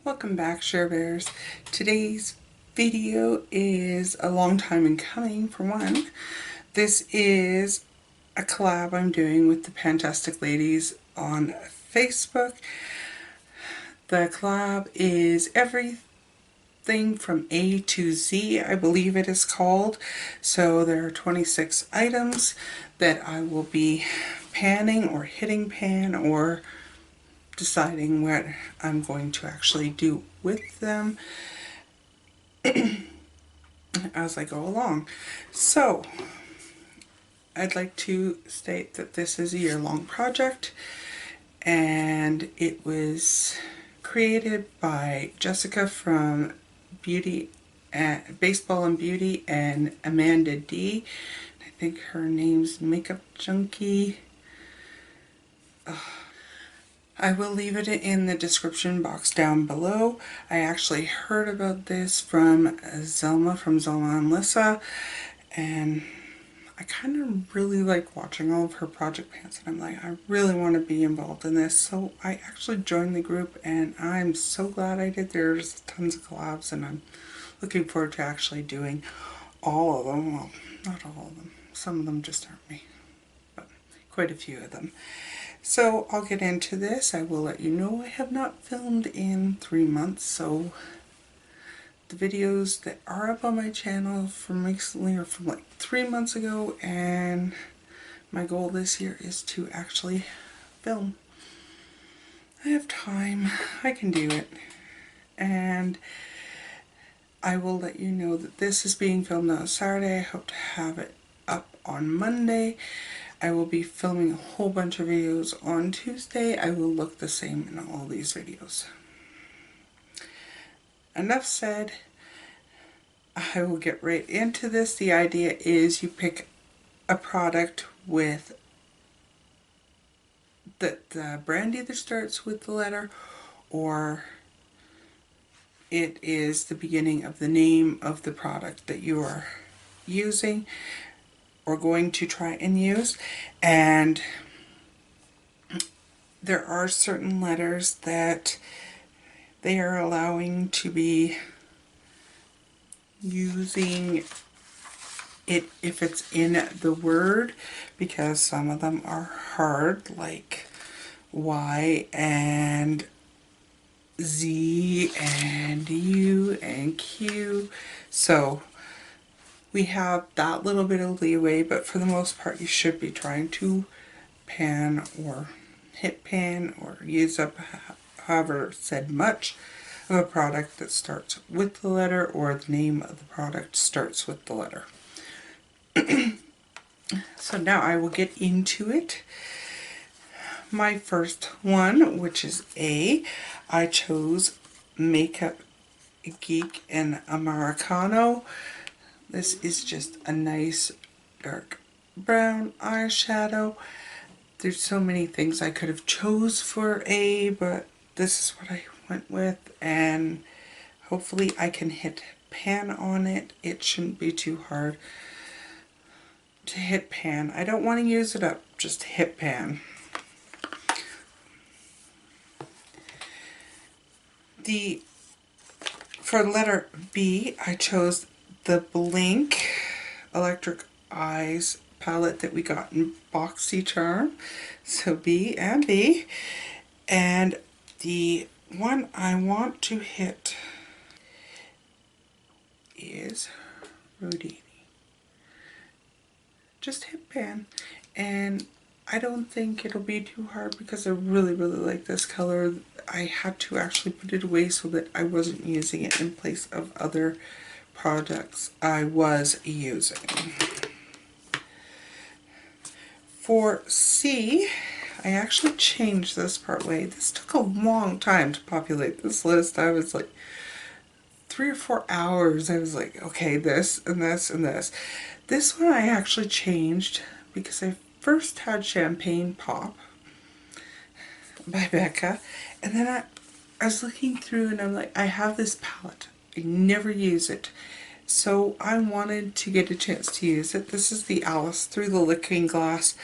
Welcome back, Share Bears. Today's video is a long time in coming. For one, this is a collab I'm doing with the Pantastic Ladies on Facebook. The collab is everything from A to Z, I believe it is called. So there are 26 items that I will be panning or hitting pan or deciding what I'm going to actually do with them as I go along. So I'd like to state that this is a year-long project, and it was created by Jessica from Baseball and Beauty and Amanda D. I think her name's Makeup Junkie. I will leave it in the description box down below. I actually heard about this from Zelma from Zelma and Lissa, and I kind of really like watching all of her project pants, and I'm like, I really want to be involved in this. So I actually joined the group, and I'm so glad I did. There's tons of collabs, and I'm looking forward to actually doing all of them. Well, not all of them. Some of them just aren't me, but quite a few of them. So I'll get into this. I will let you know I have not filmed in 3 months, so the videos that are up on my channel from recently are from like 3 months ago, and my goal this year is to actually film. I have time, I can do it, and I will let you know that this is being filmed on Saturday. I hope to have it up on Monday. I will be filming a whole bunch of videos on Tuesday. I will look the same in all these videos. Enough said. I will get right into this. The idea is you pick a product with the brand either starts with the letter or it is the beginning of the name of the product that you are using or going to try and use. And there are certain letters that they are allowing to be using it if it's in the word, because some of them are hard, like Y and Z and U and Q. So we have that little bit of leeway, but for the most part you should be trying to pan or hit pan or use up, however said, much of a product that starts with the letter or the name of the product starts with the letter. So now I will get into it. My first one, which is A, I chose Makeup Geek and Americano. This is just a nice dark brown eyeshadow. There's so many things I could have chose for A, but this is what I went with, and hopefully I can hit pan on it. It shouldn't be too hard to hit pan. I don't want to use it up, just hit pan. For letter B, I chose the Blinc Electric Eyes palette that we got in BoxyCharm. So B and B. And the one I want to hit is Rodini. Just hit pan. And I don't think it'll be too hard because I really, really like this color. I had to actually put it away so that I wasn't using it in place of other products I was using. For C, I actually changed this part way. This took a long time to populate this list. I was like 3 or 4 hours. I was like, okay, this and this and this. This one I actually changed because I first had Champagne Pop by Becca, and then I was looking through and I'm like, I have this palette. I never use it. So I wanted to get a chance to use it. This is the Alice Through the Looking Glass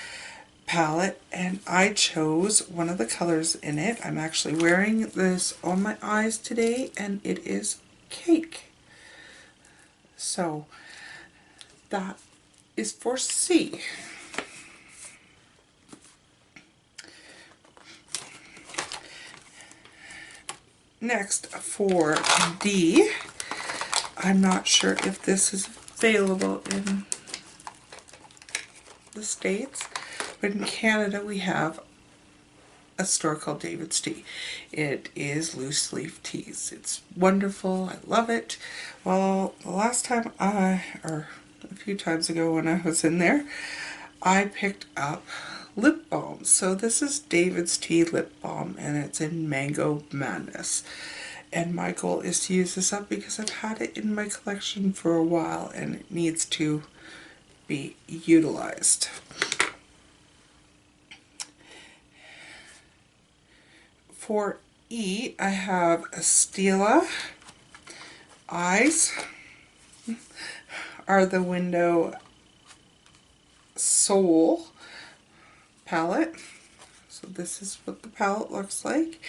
palette, and I chose one of the colors in it. I'm actually wearing this on my eyes today, and it is Cake. So that is for C. Next for D, I'm not sure if this is available in the States, but in Canada we have a store called David's Tea. It is loose leaf teas. It's wonderful. I love it. Well, the last time or a few times ago when I was in there, I picked up lip balm. So this is David's Tea lip balm, and it's in Mango Madness. And my goal is to use this up because I've had it in my collection for a while and it needs to be utilized. For E, I have a Stila. Eyes are the Window Soul palette. So this is what the palette looks like.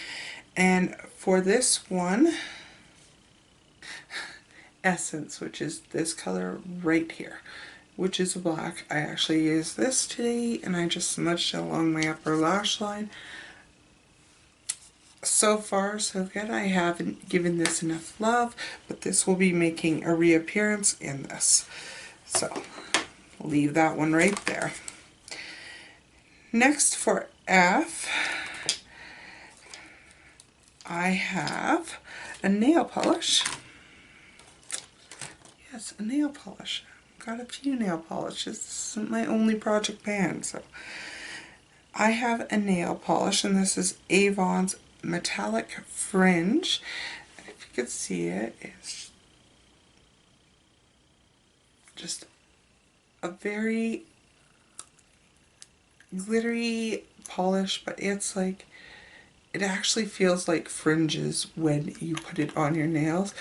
And for this one, Essence, which is this color right here, which is black. I actually used this today and I just smudged it along my upper lash line. So far so good. I haven't given this enough love, but this will be making a reappearance in this. So leave that one right there. Next for F, I have a nail polish. Yes, a nail polish. I've got a few nail polishes. This isn't my only project pan, so I have a nail polish, and this is Avon's Metalic Fringe. And if you could see it, it's just a very glittery polish, but it's like, it actually feels like fringes when you put it on your nails.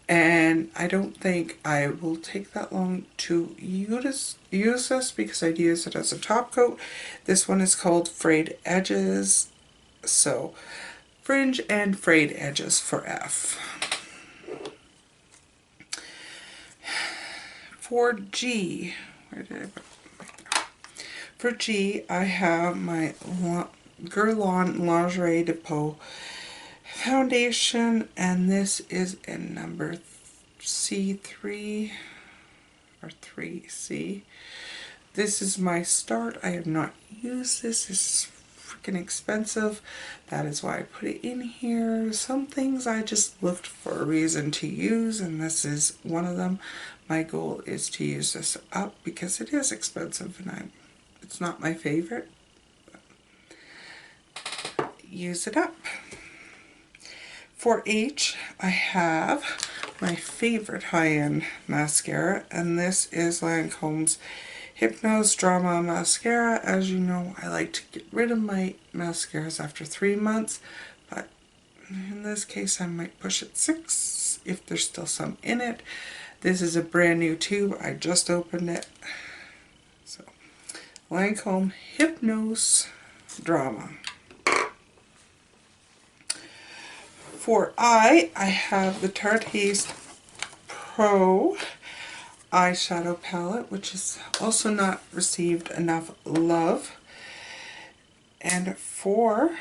And I don't think I will take that long to use this because I'd use it as a top coat. This one is called Frayed Edges. So Fringe and Frayed Edges for F. For G, where did I put it? For G, I have my Guerlain Lingerie De Peau foundation, and this is in number C3 or 3C. This is my start. I have not used this. This is freaking expensive. That is why I put it in here. Some things I just looked for a reason to use, and this is one of them. My goal is to use this up because it is expensive, and it's not my favorite. Use it up. For H, I have my favorite high-end mascara, and this is Lancome's Hypnose Drama Mascara. As you know, I like to get rid of my mascaras after 3 months, but in this case I might push it 6 if there's still some in it. This is a brand new tube. I just opened it. So, Lancome Hypnose Drama. For I have the Tartiest Pro eyeshadow palette, which has also not received enough love. And for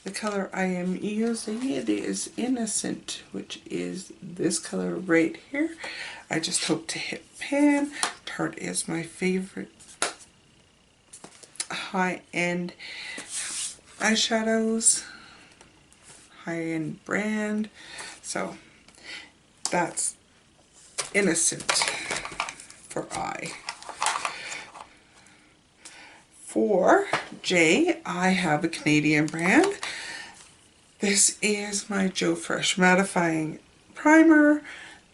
the color I am using, it is Innocent, which is this color right here. I just hope to hit pan. Tarte is my favorite high-end eyeshadows, high-end brand. So that's Innocent for I. For J, I have a Canadian brand. This is my Joe Fresh mattifying primer.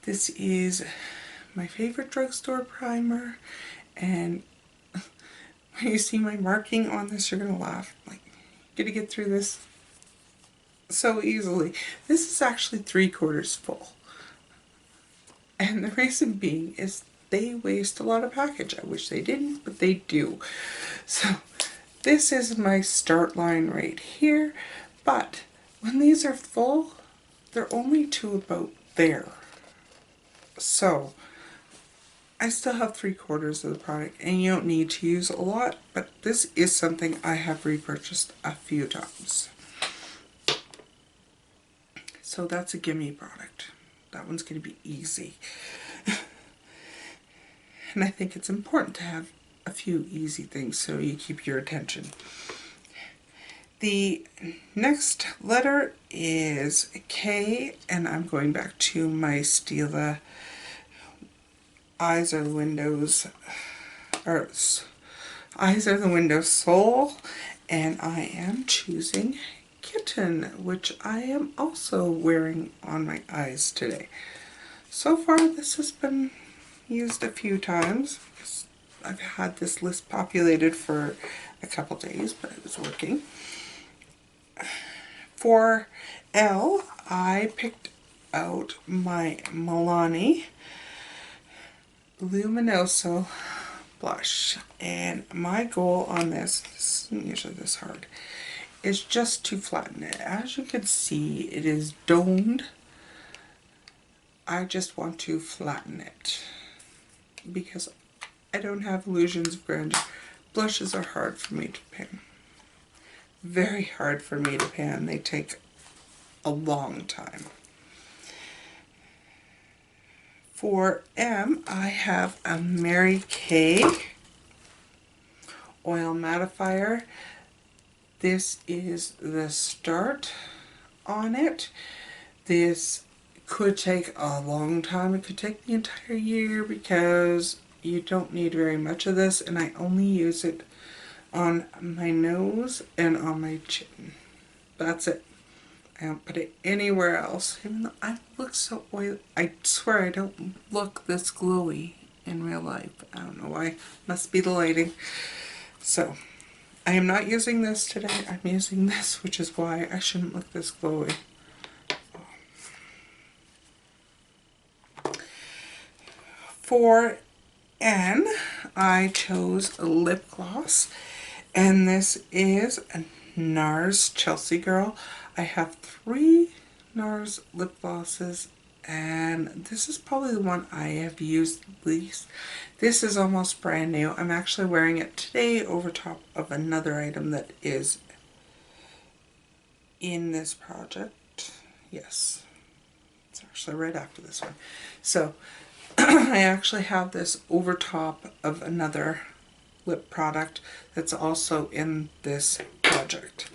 This is my favorite drugstore primer, and when you see my marking on this, you're gonna laugh. Like, you're gonna get through this so easily. This is actually 3/4 full, and the reason being is they waste a lot of package. I wish they didn't, but they do. So this is my start line right here, but when these are full, they're only to about there. So I still have 3/4 of the product, and you don't need to use a lot, but this is something I have repurchased a few times. So that's a gimme product. That one's going to be easy. And I think it's important to have a few easy things so you keep your attention. The next letter is K, and I'm going back to my Stila Eyes Are the Windows, or Eyes Are the Windows Soul, and I am choosing Kitten, which I am also wearing on my eyes today. So far this has been used a few times because I've had this list populated for a couple days, but it was working. For L, I picked out my Milani Luminoso blush, and my goal on this isn't usually this hard, is just to flatten it. As you can see, it is domed. I just want to flatten it because I don't have illusions of grandeur. Blushes are hard for me to pan. Very hard for me to pan. They take a long time. For M, I have a Mary Kay oil mattifier. This is the start on it. This could take a long time. It could take the entire year because you don't need very much of this, and I only use it on my nose and on my chin. That's it. I don't put it anywhere else, even though I look so oily. I swear I don't look this glowy in real life. I don't know why. Must be the lighting. So I am not using this today. I'm using this, which is why I shouldn't look this glowy. For N, I chose a lip gloss, and this is a NARS Chelsea Girl. I have 3 NARS lip glosses, and this is probably the one I have used least. This is almost brand new. I'm actually wearing it today over top of another item that is in this project. Yes, it's actually right after this one. So I actually have this over top of another lip product that's also in this project.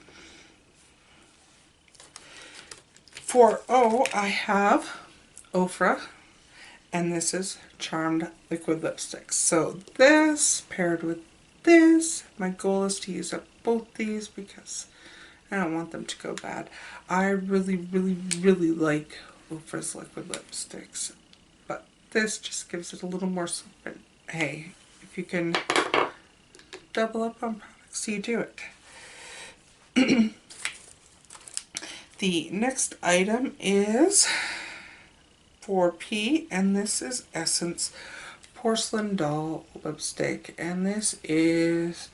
For O, I have Ofra, and this is Charmed Liquid Lipsticks. So this paired with this, my goal is to use up both these because I don't want them to go bad. I really, really, really like Ofra's liquid lipsticks, but this just gives it a little more something. Hey, if you can double up on products, you do it. The next item is for P, and this is Essence Porcelain Doll Lipstick, and this is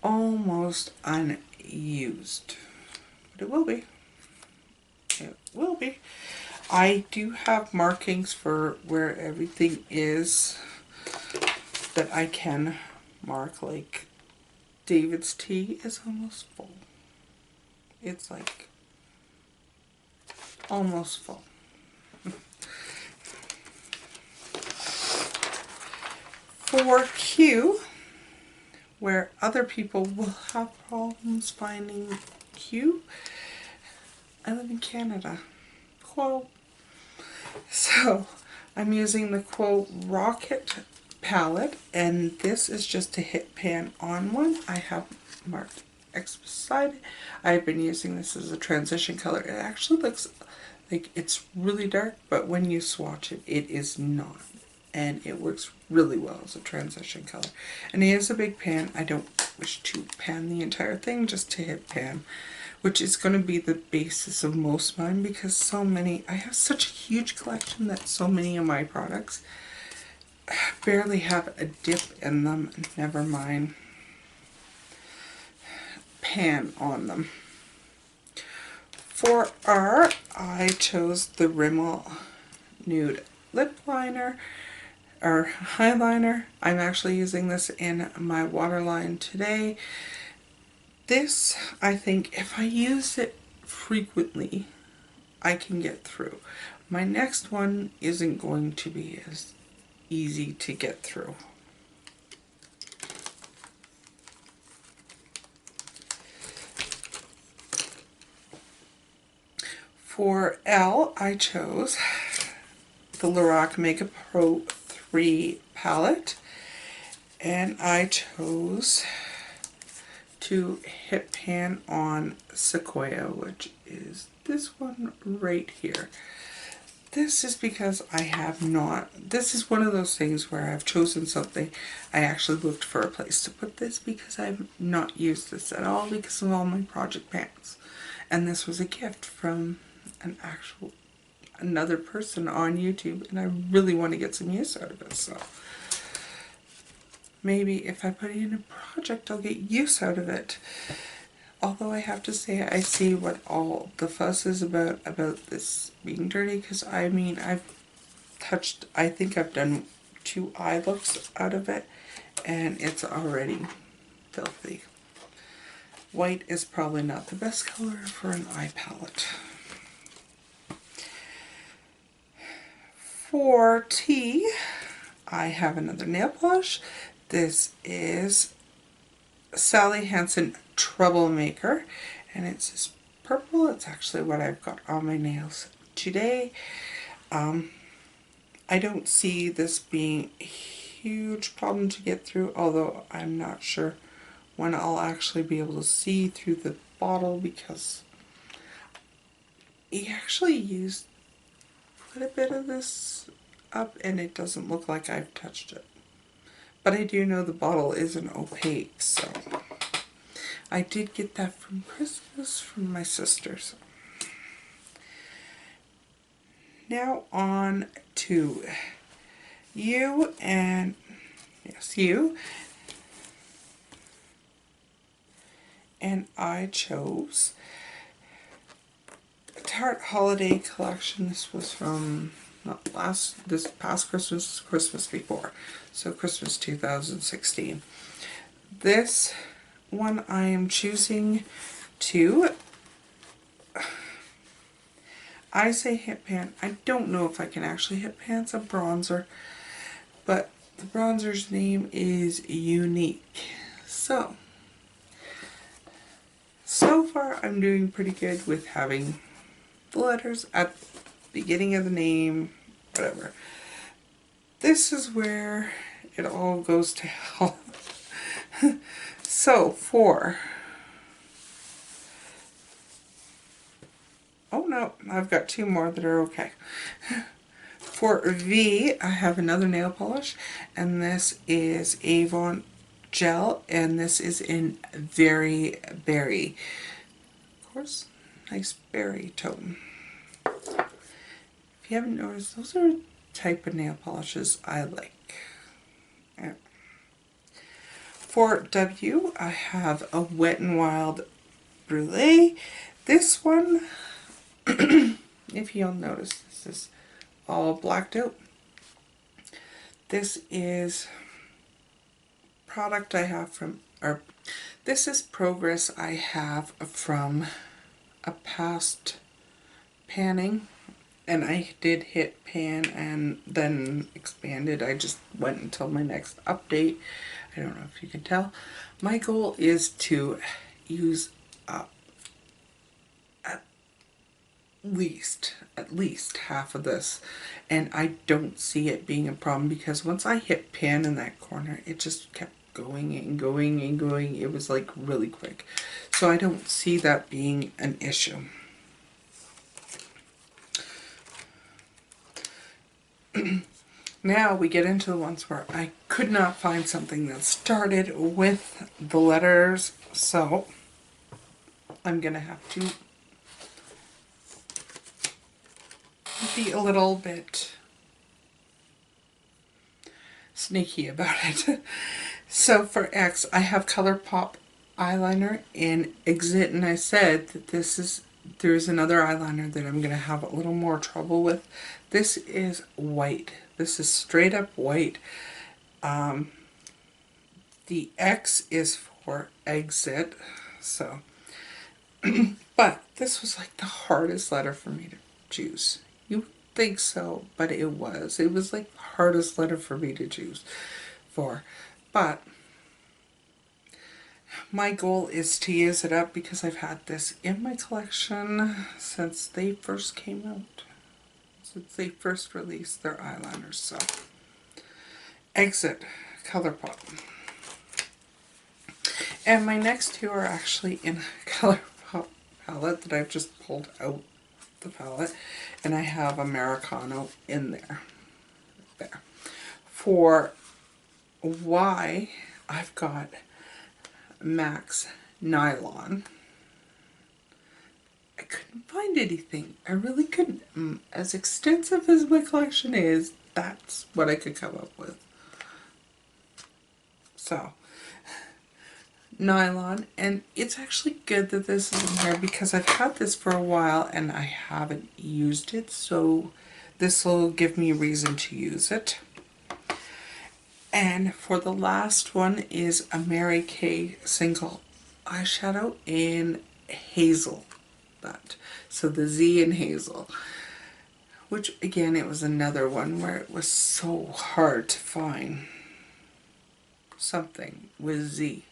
almost unused, but it will be. It will be. I do have markings for where everything is that I can mark, like David's tea is almost full. It's like almost full. For Q, where other people will have problems finding Q, I live in Canada. Quote. So I'm using the Quote Rocket palette, and this is just a hit pan on one. I have marked X beside it. I've been using this as a transition color. It actually looks like it's really dark, but when you swatch it, it is not. And it works really well as a transition color. And it is a big pan. I don't wish to pan the entire thing, just to hit pan, which is going to be the basis of most of mine, because so many, I have such a huge collection that so many of my products barely have a dip in them, never mind pan on them. For R, I chose the Rimmel Nude Lip Liner, or Highliner. I'm actually using this in my waterline today. This, I think, if I use it frequently, I can get through. My next one isn't going to be as easy to get through. For L, I chose the Lorac Makeup Pro 3 palette, and I chose to hit pan on Sequoia, which is this one right here. This is because I have not, this is one of those things where I've chosen something. I actually looked for a place to put this because I've not used this at all because of all my project pans. And this was a gift from another person on YouTube, and I really want to get some use out of it. So maybe if I put it in a project, I'll get use out of it. Although I have to say, I see what all the fuss is about this being dirty, because I mean, I've touched, I think I've done 2 eye looks out of it, and it's already filthy. White is probably not the best color for an eye palette. For T, I have another nail polish. This is Sally Hansen Troublemaker, and it's this purple. It's actually what I've got on my nails today. I don't see this being a huge problem to get through, although I'm not sure when I'll actually be able to see through the bottle, because he actually used quite a bit of this up and it doesn't look like I've touched it. But I do know the bottle isn't opaque, so I did get that from Christmas from my sister. So. Now on to you, and yes, you. And I chose Tarte Holiday Collection. This was from not this past Christmas, Christmas before. So Christmas 2016. This one I am choosing to, I say hit pan. I don't know if I can actually hit pan. It's a bronzer, but the bronzer's name is Unique. So far I'm doing pretty good with having the letters at the beginning of the name, whatever. This is where it all goes to hell. So for, oh no, I've got 2 more that are okay. For V, I have another nail polish, and this is Avon Gel, and this is in Very Berry. Of course, nice berry tone. If you haven't noticed, those are the type of nail polishes I like. Yeah. For W, I have a Wet n Wild Brulee. This one, if you'll notice, this is all blacked out. This is product I have from, or this is progress I have from a past panning, and I did hit pan and then expanded. I just went until my next update. I don't know if you can tell. My goal is to use up at least half of this, and I don't see it being a problem, because once I hit pan in that corner, it just kept going and going and going. It was like really quick, so I don't see that being an issue. Now we get into the ones where I could not find something that started with the letters, so I'm gonna have to be a little bit sneaky about it. So for X, I have ColourPop eyeliner in Exit, and I said that there's another eyeliner that I'm going to have a little more trouble with. This is white. This is straight up white. The X is for Exit, so. But this was like the hardest letter for me to choose. You would think so, but it was. It was like the hardest letter for me to choose for. But my goal is to use it up because I've had this in my collection since they first came out. Since they first released their eyeliners, so. Exit ColourPop. And my next two are actually in a ColourPop palette that I've just pulled out the palette. And I have Americano in there. There. For Y, I've got Max Nylon. I couldn't find anything. I really couldn't. As extensive as my collection is, that's what I could come up with. So, nylon, and it's actually good that this is in here because I've had this for a while and I haven't used it, so this will give me a reason to use it. And for the last one is a Mary Kay single eyeshadow in Hazel. So the Z in Hazel, which again, it was another one where it was so hard to find something with Z.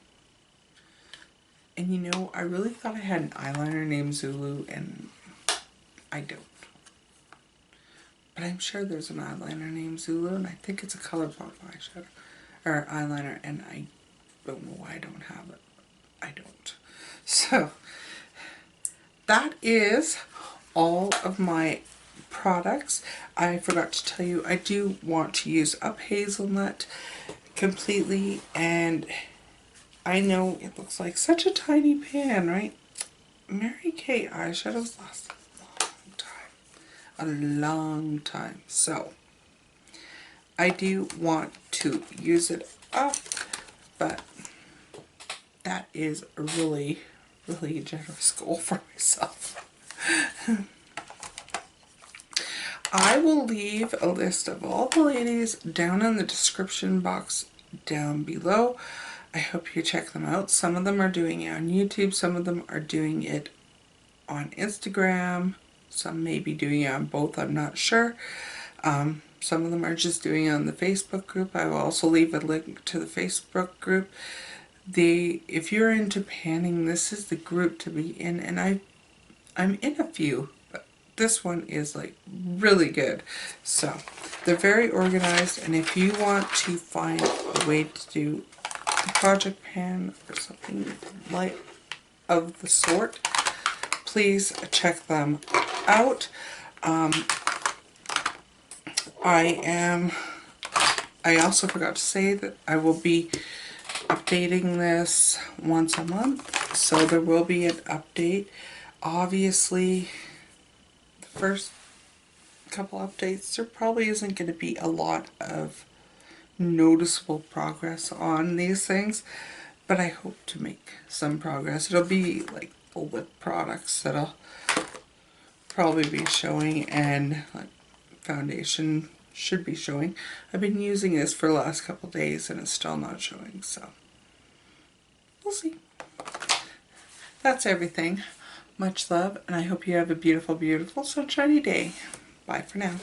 And you know, I really thought I had an eyeliner named Zulu, and I don't. But I'm sure there's an eyeliner named Zulu, and I think it's a ColourPop eyeshadow or eyeliner, and I don't know why I don't have it. I don't. So that is all of my products. I forgot to tell you, I do want to use up hazelnut completely, and I know it looks like such a tiny pan, right? Mary Kay eyeshadows last a long time. So I do want to use it up, but that is a really generous goal for myself. I will leave a list of all the ladies down in the description box down below. I hope you check them out. Some of them are doing it on YouTube, some of them are doing it on Instagram, some may be doing it on both, I'm not sure. Some of them are just doing it on the Facebook group. I will also leave a link to the Facebook group. If you're into panning, this is the group to be in, and I'm in a few, but this one is like really good. So they're very organized, and if you want to find a way to do a project pan or something like of the sort, please check them out. I also forgot to say that I will be updating this once a month, so there will be an update. Obviously, the first couple updates, there probably isn't going to be a lot of noticeable progress on these things, but I hope to make some progress. It'll be like the lip products that I'll probably be showing, and like foundation should be showing. I've been using this for the last couple days and it's still not showing, so we'll see. That's everything. Much love, and I hope you have a beautiful, beautiful sunshiny day. Bye for now.